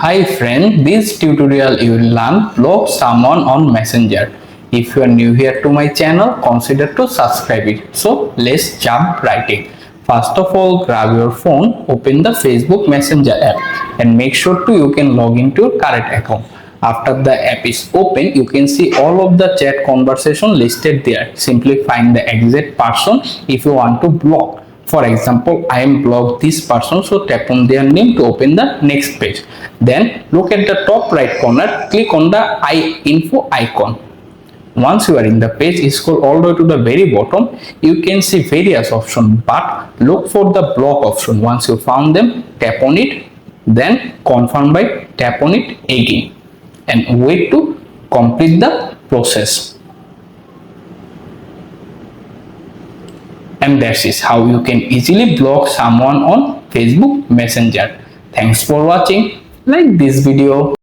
Hi friend, this tutorial you will learn block someone on Messenger. If you are new here to my channel, consider to subscribe it. So let's jump right in. First of all, grab your phone, open the Facebook Messenger app and make sure you can log into your current account. After the app is open, you can see all of the chat conversation listed there. Simply find the exact person if you want to block. For example, I am blocked this person, so tap on their name to open the next page. Then look at the top right corner, click on the I info icon. Once you are in the page, scroll all the way to the very bottom. You can see various options, but look for the block option. Once you found them, tap on it, then confirm by tap on it again and wait to complete the process. And that is how you can easily block someone on Facebook Messenger. Thanks for watching. Like this video.